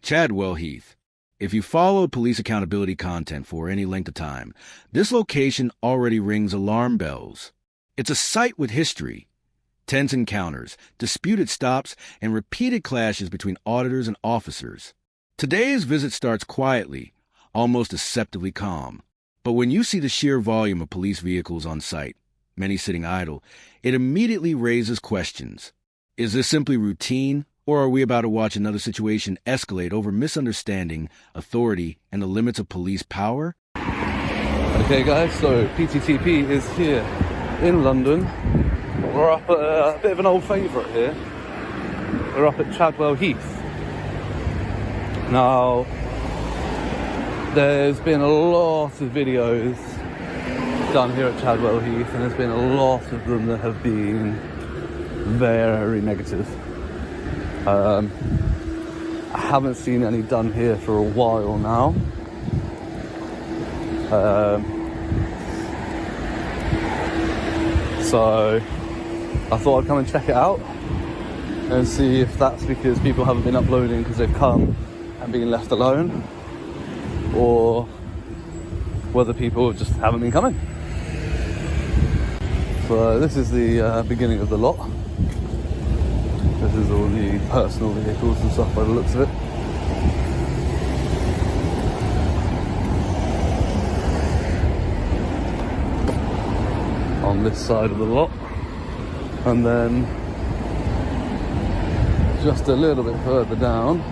Chadwell Heath. If you followed police accountability content for any length of time, this location already rings alarm bells. It's a site with history. Tense encounters, disputed stops, and repeated clashes between auditors and officers. Today's visit starts quietly, almost deceptively calm. But when you see the sheer volume of police vehicles on site, many sitting idle, it immediately raises questions. Is this simply routine, or are we about to watch another situation escalate over misunderstanding, authority, and the limits of police power? Okay guys, so PTTP is here in London. We're up at a bit of an old favourite here. We're up at Chadwell Heath. Now, there's been a lot of videos done here at Chadwell Heath, and there's been a lot of them that have been very negative. I haven't seen any done here for a while now. So I thought I'd come and check it out and see if that's because people haven't been uploading because they've come and been left alone, or whether people just haven't been coming. So this is the beginning of the lot. This is all the personal vehicles and stuff by the looks of it. On this side of the lot. And then just a little bit further down,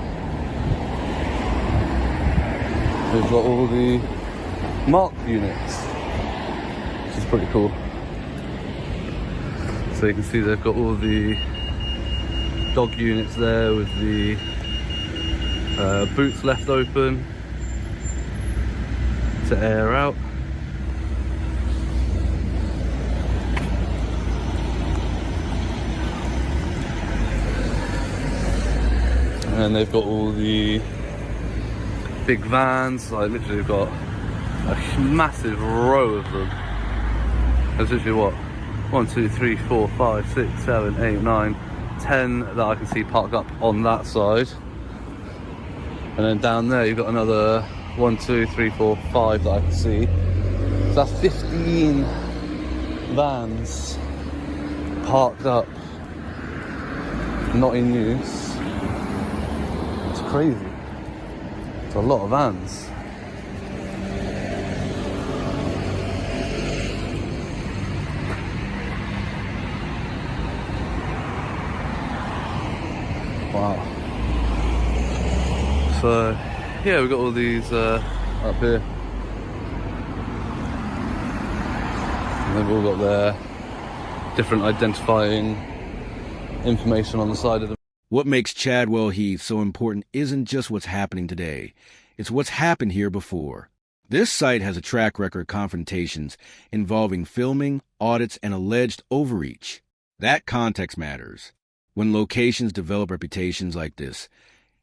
we've got all the mark units, which is pretty cool. So you can see they've got all the dog units there with the boots left open to air out. And they've got all the big vans, like literally they've got a massive row of them. There's literally what? 1, 2, 3, 4, 5, 6, 7, 8, 9, 10 that I can see parked up on that side. And then down there you've got another 1, 2, 3, 4, 5 that I can see. So that's 15 vans parked up, not in use. Crazy. It's a lot of vans. Wow. So yeah, we've got all these up here. And they've all got their different identifying information on the side of them. What makes Chadwell Heath so important isn't just what's happening today, it's what's happened here before. This site has a track record of confrontations involving filming, audits, and alleged overreach. That context matters. When locations develop reputations like this,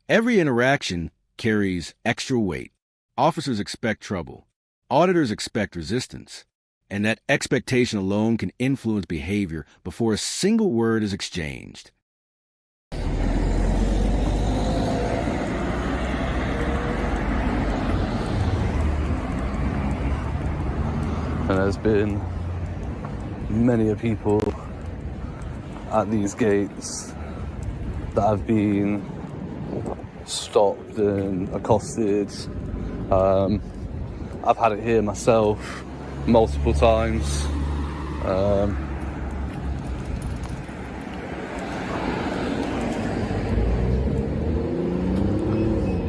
every interaction carries extra weight. Officers expect trouble. Auditors expect resistance. And that expectation alone can influence behavior before a single word is exchanged. And there's been many a people at these gates that have been stopped and accosted. I've had it here myself multiple times.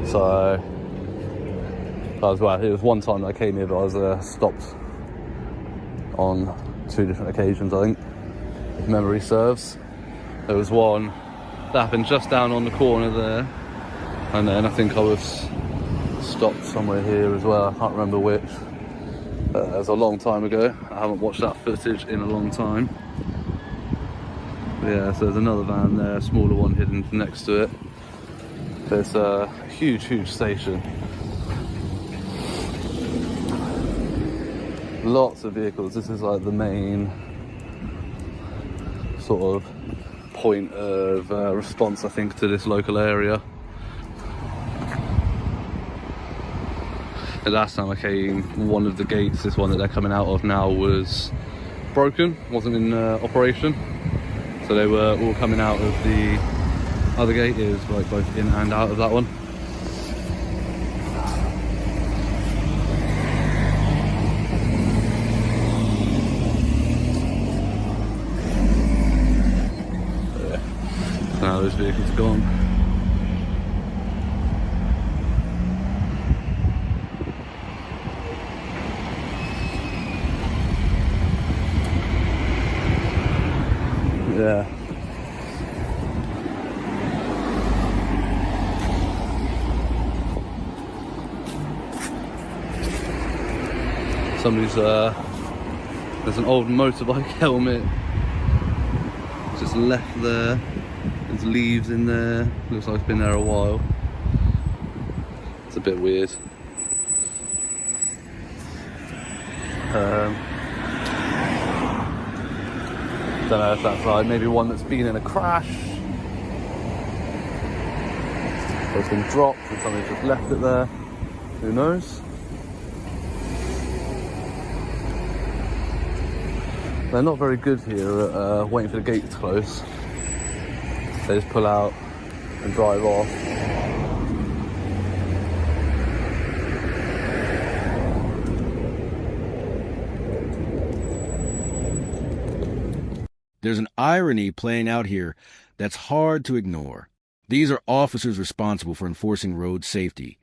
So it was one time that I came here, but I was stopped on 2 different occasions, I think, if memory serves. There was one that happened just down on the corner there, and then I think I was stopped somewhere here as well. I can't remember which. It was a long time ago. I haven't watched that footage in a long time. But yeah, so there's another van there, a smaller one hidden next to it. There's a huge station. Lots of vehicles. This is like the main sort of point of response, I think, to this local area. The last time I came, one of the gates, this one that they're coming out of now, was broken, wasn't in operation. So they were all coming out of the other gate. It was like both in and out of that one. Now those vehicles are gone. Yeah. Somebody's there's an old motorbike helmet just left there. There's leaves in there. Looks like it's been there a while. It's a bit weird. Don't know if that's like maybe one that's been in a crash, or it's been dropped and somebody's just left it there. Who knows? They're not very good here at waiting for the gate to close. They just pull out and drive off. There's an irony playing out here that's hard to ignore. These are officers responsible for enforcing road safety,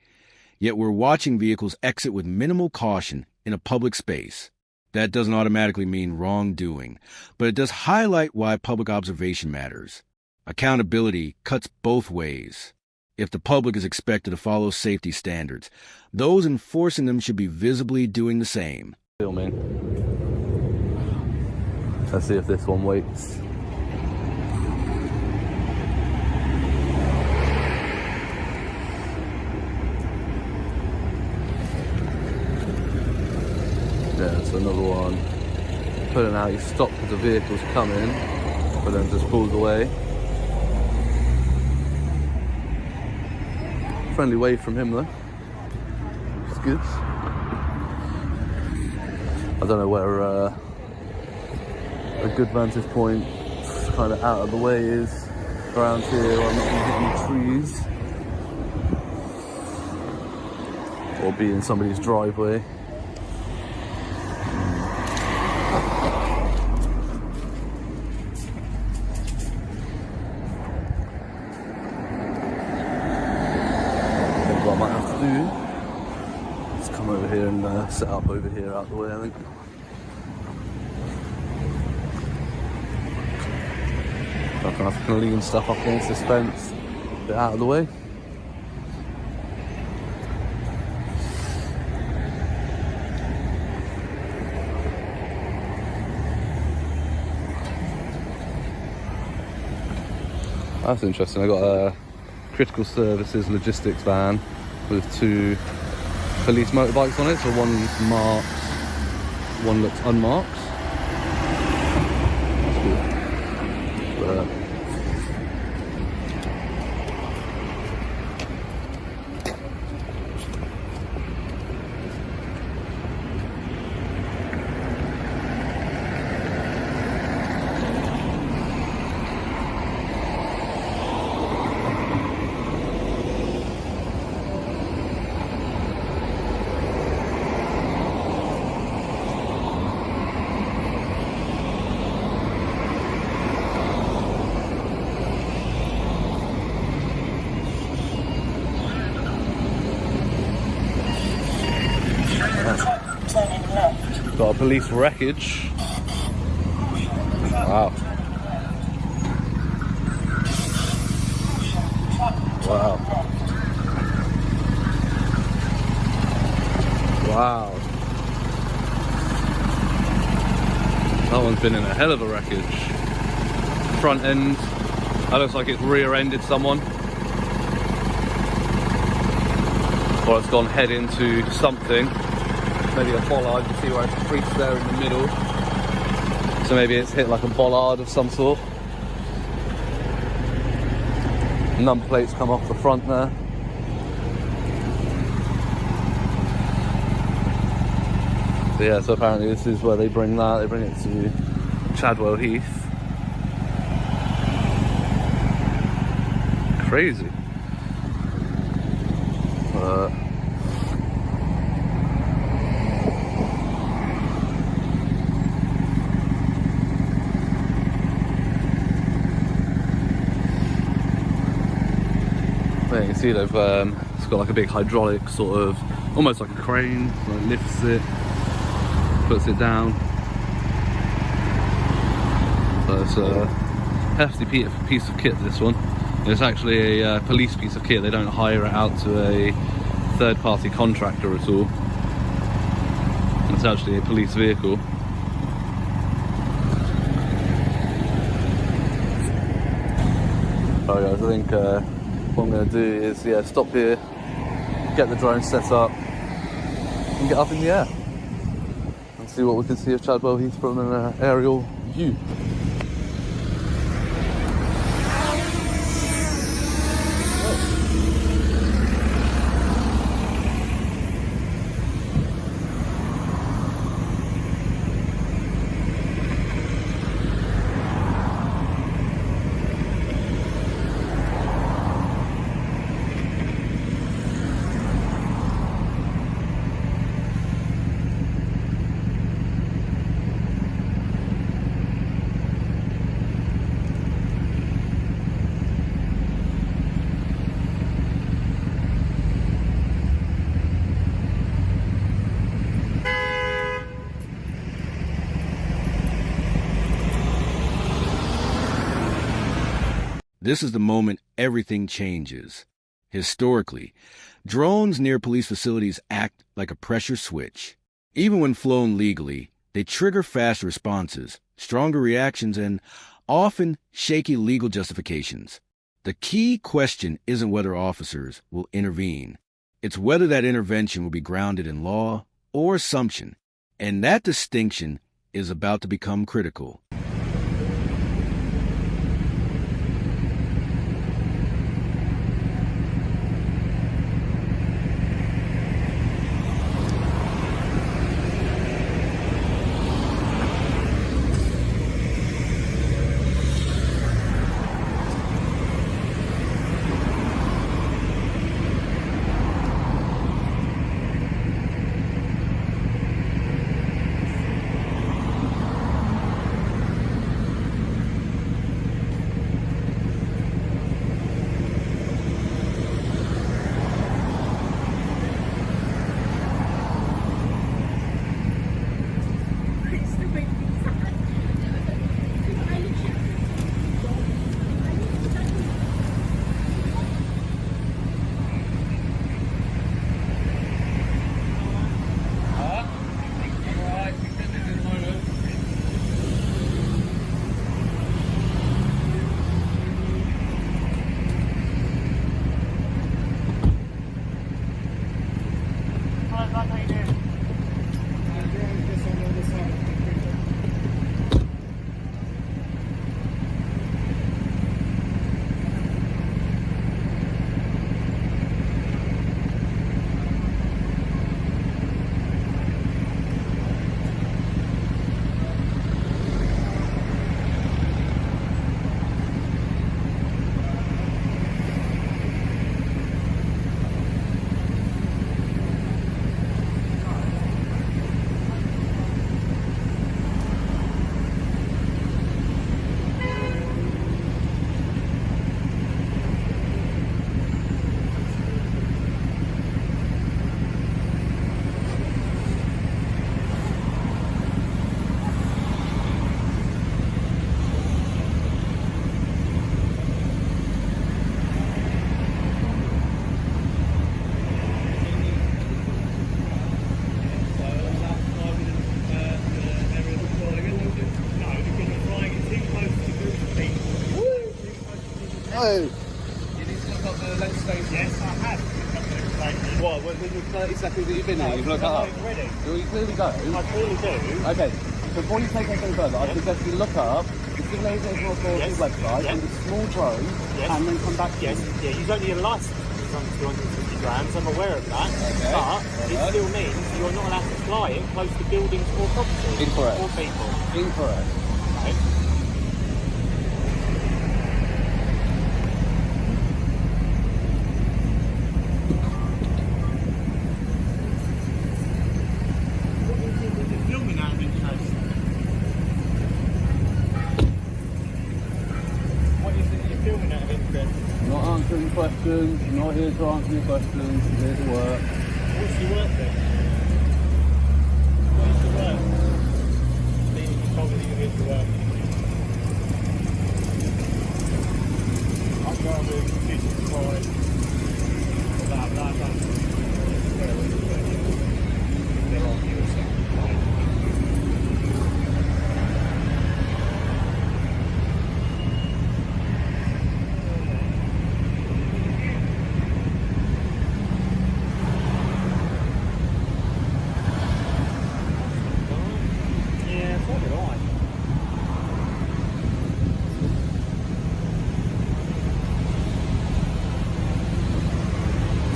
yet we're watching vehicles exit with minimal caution in a public space. That doesn't automatically mean wrongdoing, but it does highlight why public observation matters. Accountability cuts both ways. If the public is expected to follow safety standards, those enforcing them should be visibly doing the same. Filming. Let's see if this one waits. Yeah, so another one. Pulling out, he stopped because the vehicle's coming, but then just pulls away. Friendly wave from him though. It's good. I don't know where a good vantage point kind of out of the way is around here. I'm not going to hit any trees or be in somebody's driveway. What I might have to do is come over here and set up over here out the way, I think. I'm gonna have to lean stuff up against this fence, a bit out of the way. That's interesting. I got a critical services logistics van with 2 police motorbikes on it, so one's marked, one looks unmarked. That's good. Got a police wreckage. Wow. Wow. Wow. That one's been in a hell of a wreckage. Front end, that looks like it's rear-ended someone. Or it's gone head into something. Maybe a bollard, you see where it's creased there in the middle. So maybe it's hit like a bollard of some sort. Number plates come off the front there. But yeah, so apparently this is where they bring that. They bring it to Chadwell Heath. Crazy. Yeah, you can see they've it's got like a big hydraulic sort of, almost like a crane, so it lifts it, puts it down. So it's a hefty piece of kit, this one. It's actually a police piece of kit. They don't hire it out to a third-party contractor at all. It's actually a police vehicle. Alright guys, I think what I'm going to do is stop here, get the drone set up and get up in the air and see what we can see of Chadwell Heath from an aerial view. This is the moment everything changes. Historically, drones near police facilities act like a pressure switch. Even when flown legally, they trigger fast responses, stronger reactions, and often shaky legal justifications. The key question isn't whether officers will intervene. It's whether that intervention will be grounded in law or assumption. And that distinction is about to become critical. You need to look up the lens station. Yes, I have. What, within the 30 seconds that you've been here, you've looked that up? Ready? You clearly go. I clearly do. Okay, before you take anything further, I suggest you look up the Civil Aviation Authority's website and the small drone and then come back to Yes, yeah, you don't need a license. It's only 250 grams, I'm aware of that, Okay. but it still means you're not allowed to fly it close to buildings or property. Incorrect. Or people. Incorrect. Okay. Filming out of interest. What is it you're filming out of interest? Not answering questions, not here to answer your questions, I'm here to work. What's your work then? What is your work? Stephen just told me that you're here to work. I'm going to computer supply. Blah, blah, blah. They're on you or something. Yeah, so did I.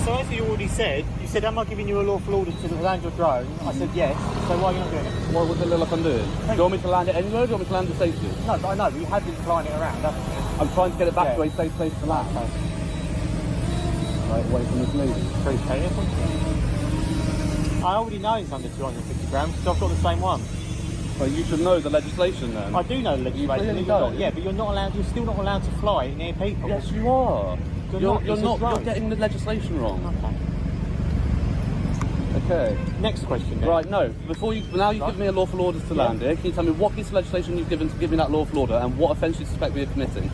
So as you already said, you said, am I giving you a lawful order to land your drone? I said yes, so why are you not doing it? What was the little I'm doing? Do you want me to land it anywhere or do you want me to land it safely? No, but I know, but you have been flying it around, haven't you? I'm trying to get it back Yeah. to a safe place to land. Right, away from this lady. Appreciate it, thank you. I already know it's under 250 grams, because I've got the same one. But you should know the legislation then. I do know the You legislation. clearly You're not- don't. Yeah, but you're still not allowed to fly it near people. Yes, you are. You're It's not. a drone. You're getting the legislation wrong. Okay. Okay. Next question then. Right. No. Before you give me a lawful order to land it. Can you tell me what piece of legislation you've given to give me that lawful order and what offence you suspect me of committing?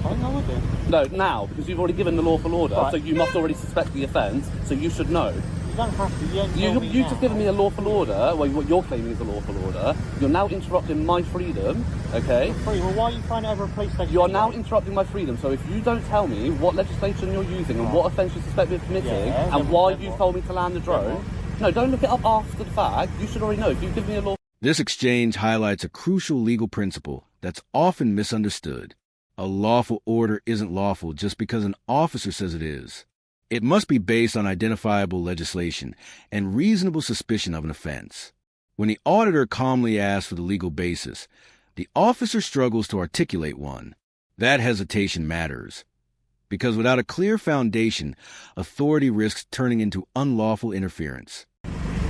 I have no idea. No. Now, because you've already given the lawful order, Right. so you must already suspect the offence. So you should know. You don't have to. You've just given me a lawful order. Well, what you're claiming is a lawful order. You're now interrupting my freedom. Okay. Free. Well, why are you flying over a police station? You are now interrupting my freedom, so if you don't tell me what legislation you're using and what offence you suspect me of committing Yeah, and then why what? you told me to land the drone, no, don't look it up after the fact. You should already know. If you give me a law... This exchange highlights a crucial legal principle that's often misunderstood. A lawful order isn't lawful just because an officer says it is. It must be based on identifiable legislation and reasonable suspicion of an offense. When the auditor calmly asks for the legal basis, the officer struggles to articulate one. That hesitation matters, because without a clear foundation, authority risks turning into unlawful interference.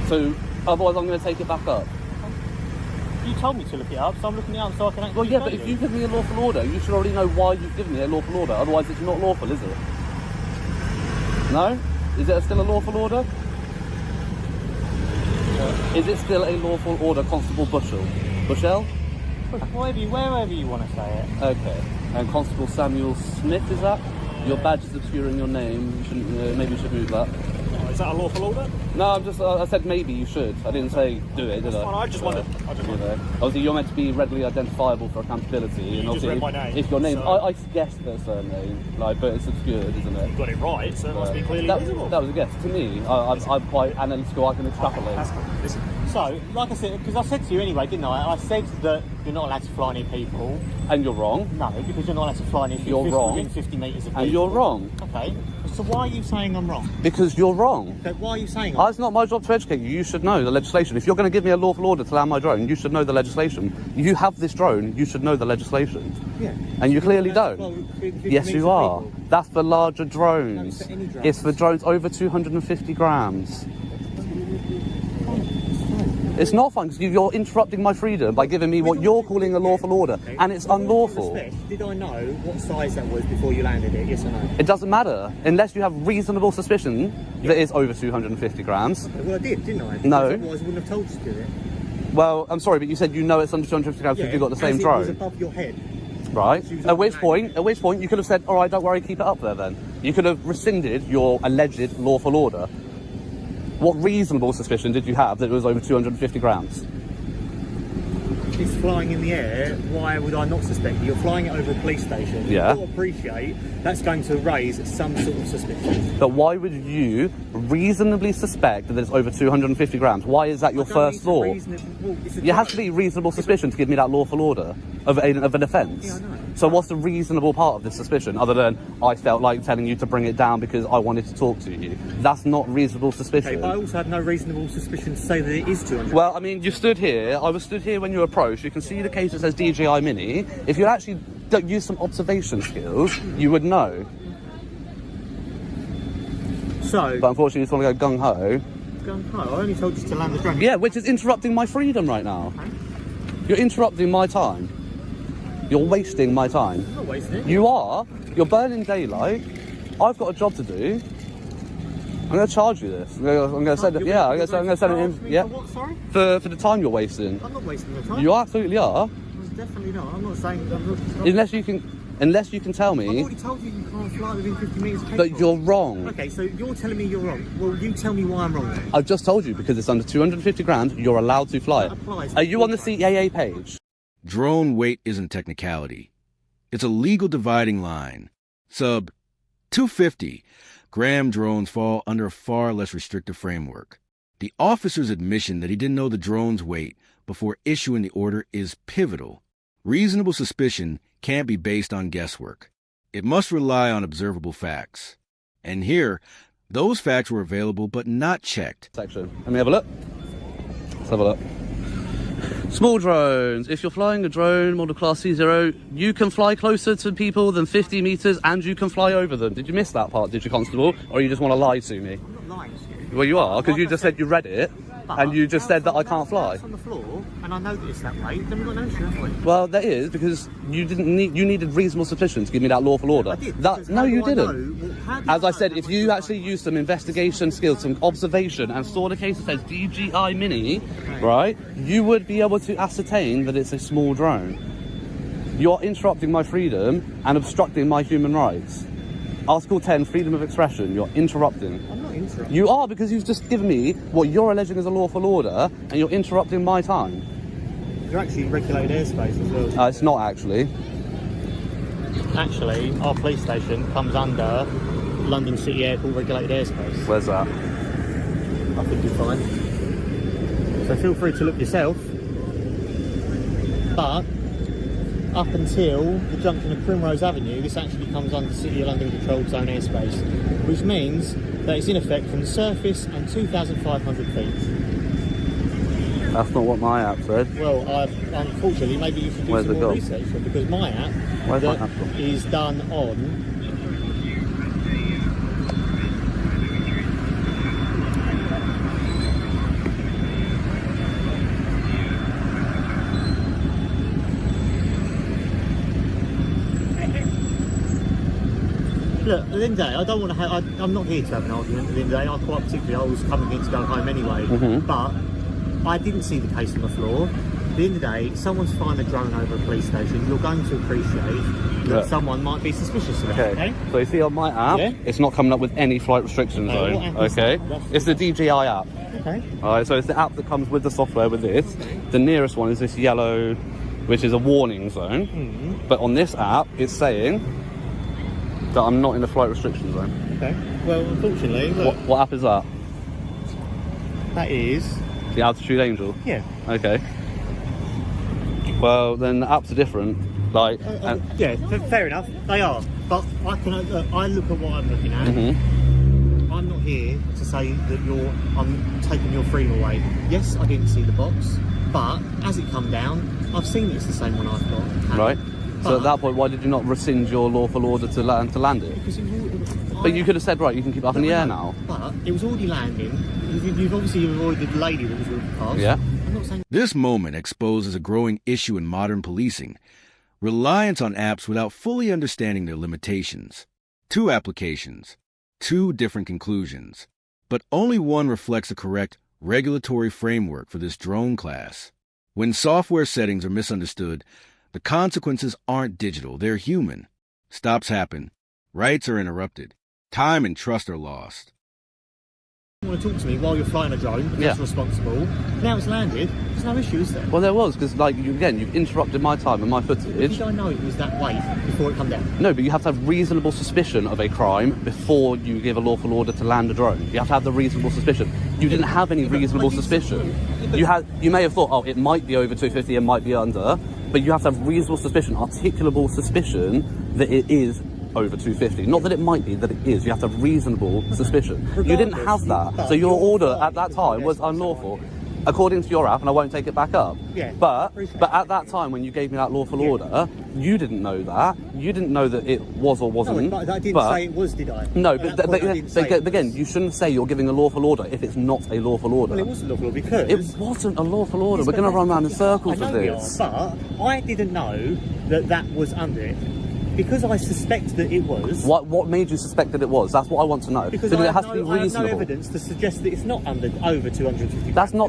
So, otherwise I'm going to take it back up. You told me to look it up, so I'm looking it up so I can actually Well, yeah, show but if you give me a lawful order, you should already know why you've given me a lawful order. Otherwise, it's not lawful, is it? No? Is it still a lawful order? Is it still a lawful order, Constable Bushell? Bushell? Wherever you want to say it. Okay. And Constable Samuel Smith, is that? Your badge is obscuring your name. You shouldn't. Maybe you should move that. Oh, is that a lawful order? No, I'm just. I said maybe you should. I didn't say do it, did I? Well, I just wondered. You know, obviously, you're meant to be readily identifiable for accountability. You and just obviously, read my name, if your name, so- I guessed their surname, like, but it's obscured, isn't it? You got it right, so it must be clearly that, visible. that was a guess. To me, I'm quite analytical. I can extrapolate. That's cool. Listen. So, like I said, because I said to you anyway, didn't I? I said that you're not allowed to fly near people. And you're wrong. No, because you're not allowed to fly near You're 50, wrong. within 50 metres of people. And you're wrong. Okay. So why are you saying I'm wrong? Because you're wrong. Okay, why are you saying I'm wrong? It's not my job to educate you. You should know the legislation. If you're going to give me a lawful order to land my drone, you should know the legislation. You have this drone, you should know the legislation. Yeah. And you clearly Well, don't. 50 Yes, metres you of are. people. That's for larger drones. No, it's for any drones. It's for drones over 250 grams. It's not fun because you're interrupting my freedom by giving me what you're calling a lawful order, and it's With all due unlawful. respect, did I know what size that was before you landed it? Yes or no? It doesn't matter unless you have reasonable suspicion that it's over 250 grams. Okay, well, I did, didn't I? No. Because otherwise I wouldn't have told you to do it. Well, I'm sorry, but you said you know it's under 250 grams because you've got the same as drone. It was above your head. Right. She was At on which the point, you could have said, all right, don't worry, keep it up there then. You could have rescinded your alleged lawful order. What reasonable suspicion did you have that it was over 250 grams? It's flying in the air. Why would I not suspect you? You're flying it over a police station. Yeah. You'll appreciate that's going to raise some sort of suspicion. But why would you reasonably suspect that it's over 250 grams? Why is that your first thought? Well, it's a You have drone. to be reasonable suspicion to give me that lawful order of an offence. Yeah, I know. So what's the reasonable part of this suspicion, other than I felt like telling you to bring it down because I wanted to talk to you? That's not reasonable suspicion. Okay, but I also have no reasonable suspicion to say that it is 200. Well, I mean, you stood here. I was stood here when you approached. You can see the case that says DJI Mini. If you actually use some observation skills, you would know. So, But unfortunately, you just want to go gung-ho. gung-ho, I only told you to land the drone. Yeah, which is interrupting my freedom right now. Okay. You're interrupting my time. You're wasting my time. I'm not wasting it. You are. You're burning daylight. I've got a job to do. I'm going to charge you this. I'm going to send it. Yeah, I'm going to send it in. Yeah. For what, sorry? For the time you're wasting. I'm not wasting your time. You absolutely are. I'm definitely not. I'm not saying... Unless you can tell I've me already told you you can't fly within 50 metres of that people. you're wrong. Okay, so you're telling me you're wrong. Well, you tell me why I'm wrong then. I've just told you, because it's under 250 grand, you're allowed to fly it. That applies. Are you on the CAA page? Drone weight isn't technicality. It's a legal dividing line. Sub 250 gram drones fall under a far less restrictive framework. The officer's admission that he didn't know the drone's weight before issuing the order is pivotal. Reasonable suspicion can't be based on guesswork. It must rely on observable facts. And here, those facts were available but not checked. Section. Let me have a look. Let's have a look. Small drones. If you're flying a drone, model class C0, you can fly closer to people than 50 metres and you can fly over them. Did you miss that part, did you, Constable? Or you just want to lie to me? I'm not lying to you. Well, you are, because you just said you read it and you just said that I can't fly. It's on the floor, and I know that it's that way, then we've got no issue, haven't we? Well, there is, because you needed reasonable suspicion to give me that lawful order. I did. No, you didn't. As I said, if you actually used some investigation skills, some observation, and saw the case that says DJI Mini, right, you would be able to ascertain that it's a small drone. You're interrupting my freedom and obstructing my human rights. Article 10, freedom of expression, you're interrupting. I'm not interrupting. You are, because you've just given me what you're alleging is a lawful order, and you're interrupting my time. You're actually regulated airspace as well. It's not actually. Actually, our police station comes under London City Airport regulated airspace. Where's that? I think you're fine. So feel free to look yourself. But up until the junction of Primrose Avenue, this actually comes under City of London controlled zone airspace, which means that it's in effect from the surface and 2,500 feet. That's not what my app said. Well, unfortunately, maybe you should do some more research, because my app is done on... Look, at the end of the day, I don't want to have... I'm not here to have an argument at the end of the day. I quite particularly, I was coming in to go home anyway. But I didn't see the case on the floor. At the end of the day, someone's flying a drone over a police station. You're going to appreciate that someone might be suspicious of that, okay? So you see on my app, it's not coming up with any flight restriction zone, okay? It's the DJI app. Okay. Alright, so it's the app that comes with the software with this. The nearest one is this yellow, which is a warning zone. But on this app, it's saying that I'm not in the flight restriction zone. Okay. Well, unfortunately, look, What app is that? that is... The Altitude Angel? Yeah. Okay. Well, then the apps are different. Like, yeah, fair enough. They are. But I can. I look at what I'm looking at. I'm not here to say that I'm taking your freedom away. Yes, I didn't see the box, but as it come down, I've seen it's the same one I've got. Right. So at that point, why did you not rescind your lawful order to land it? Because But you could have said, right, you can keep it up in the air now. But it was already landing. You've obviously avoided the lady that was with the car. Yeah. I'm not saying... This moment exposes a growing issue in modern policing: reliance on apps without fully understanding their limitations. 2 applications, 2 different conclusions, but only one reflects the correct regulatory framework for this drone class. When software settings are misunderstood, the consequences aren't digital, they're human. Stops happen, rights are interrupted, time and trust are lost. You want to talk to me while you're flying a drone, because that's responsible. Now it's landed, there's no issue, is there? Well, there was, because, like, you've interrupted my time and my footage. Did I know it was that way before it come down? No, but you have to have reasonable suspicion of a crime before you give a lawful order to land a drone. You have to have the reasonable suspicion. You didn't have any reasonable suspicion. You may have thought, oh, it might be over 250 and might be under, but you have to have reasonable suspicion, articulable suspicion that it is over 250. Not that it might be, that it is. You have to have reasonable suspicion. You didn't have that. So your order at that time was unlawful. According to your app, and I won't take it back up. Yeah. But at that time when you gave me that lawful order, you didn't know that. You didn't know that it was or wasn't. No, but I didn't say it was, did I? No, but again, you shouldn't say you're giving a lawful order if it's not a lawful order. Well, it wasn't lawful because... It wasn't a lawful order. We're going to run around in circles with this. But I didn't know that was under it. Because I suspect that it was. What made you suspect that it was? That's what I want to know. Because it has no, to be I reasonable. have no evidence to suggest that it's not over 250. That's not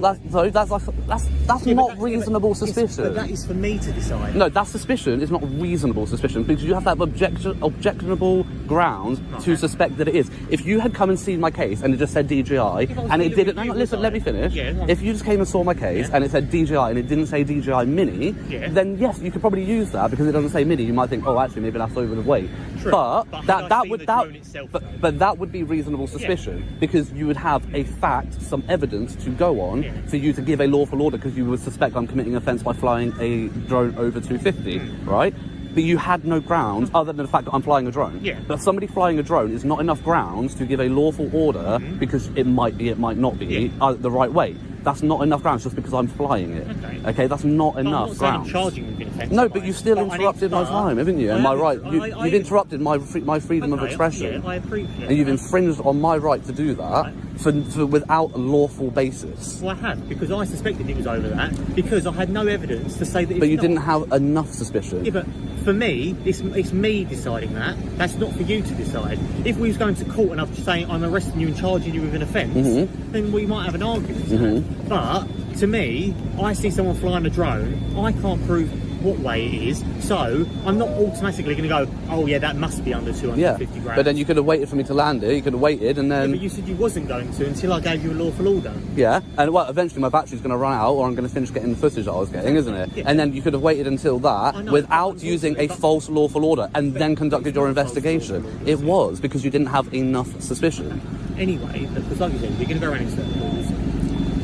reasonable suspicion. But that is for me to decide. No, that suspicion is not reasonable suspicion because you have to have objectionable ground to suspect that it is. If you had come and seen my case and it just said DJI and it didn't, listen, let me finish. Yeah, if you just came and saw my case and it said DJI and it didn't say DJI Mini, then yes, you could probably use that because it doesn't say Mini. You might think, oh, actually, maybe that's over the weight. True. But that would be reasonable suspicion because you would have a fact, some evidence to go on for you to give a lawful order because you would suspect I'm committing an offence by flying a drone over 250, right? But you had no grounds other than the fact that I'm flying a drone. Yeah. But somebody flying a drone is not enough grounds to give a lawful order because it might be, it might not be the right way. That's not enough grounds just because I'm flying it. Okay, that's not enough grounds. I'm charging you with an offence. No, but you still interrupted my time, haven't you? Am I right? You've interrupted my freedom of expression. Yeah, I appreciate and you've that. infringed on my right to do that for without a lawful basis. Well, I have, because I suspected it was over that, because I had no evidence to say that it's But you not. didn't have enough suspicion. Yeah, but for me, it's me deciding that. That's not for you to decide. If we was going to court and I'm saying I'm arresting you and charging you with an offence, then we might have an argument. But to me, I see someone flying a drone, I can't prove what way it is, so I'm not automatically going to go, oh yeah, that must be under 250 grams. But then you could have waited for me to land it, you could have waited and then... Yeah, but you said you wasn't going to until I gave you a lawful order. Yeah, and well, eventually my battery's going to run out or I'm going to finish getting the footage that I was getting, isn't it? Yeah. And then you could have waited until that without using a false lawful order and then conducted your investigation. It was, because you didn't have enough suspicion. Anyway, because like you said, we're going to go around in circles.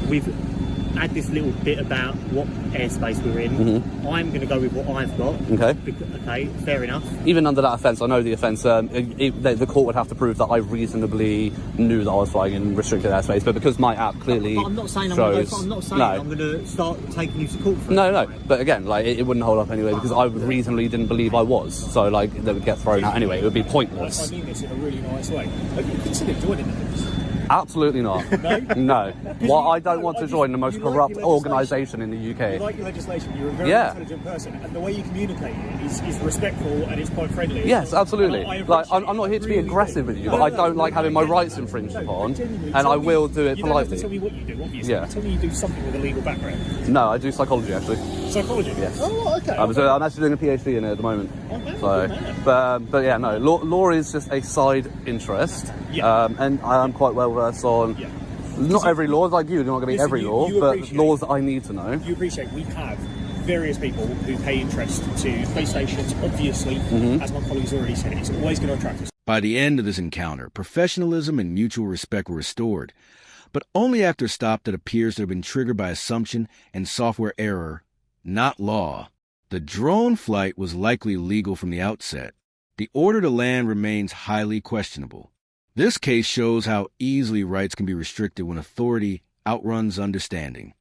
We've had this little bit about what airspace we're in. I'm going to go with what I've got. Okay, fair enough. Even under that offence, I know the offence, the court would have to prove that I reasonably knew that I was flying in restricted airspace, but because my app clearly I'm not saying shows... I'm going to start taking you to court for it. No, but again, like, it wouldn't hold up anyway because I reasonably didn't believe I was, so like, they would get thrown out anyway, it would be pointless. I mean this in a really nice way. Have you considered joining this? Absolutely not. No. Well, I don't want to join the most corrupt organisation in the UK. You like your legislation, you're a very intelligent person, and the way you communicate it is respectful and it's quite friendly. Yes, absolutely. I'm not here to be aggressive with you, but I don't like having my rights infringed upon, and I will do it politely. You don't have to tell me what you do, obviously. Yeah. Tell me you do something with a legal background. No, I do psychology, actually. Psychology? Yes. Oh, okay. I'm actually doing a PhD in it at the moment. Okay. So, but yeah, no, law is just a side interest, and I am quite well versed on... Yeah. Not every law, like you're not going to be every law, but laws that I need to know. You appreciate we have various people who pay interest to police stations. Obviously, as my colleagues already said, it's always going to attract us. By the end of this encounter, professionalism and mutual respect were restored, but only after a stop that appears to have been triggered by assumption and software error, not law. The drone flight was likely legal from the outset. The order to land remains highly questionable. This case shows how easily rights can be restricted when authority outruns understanding.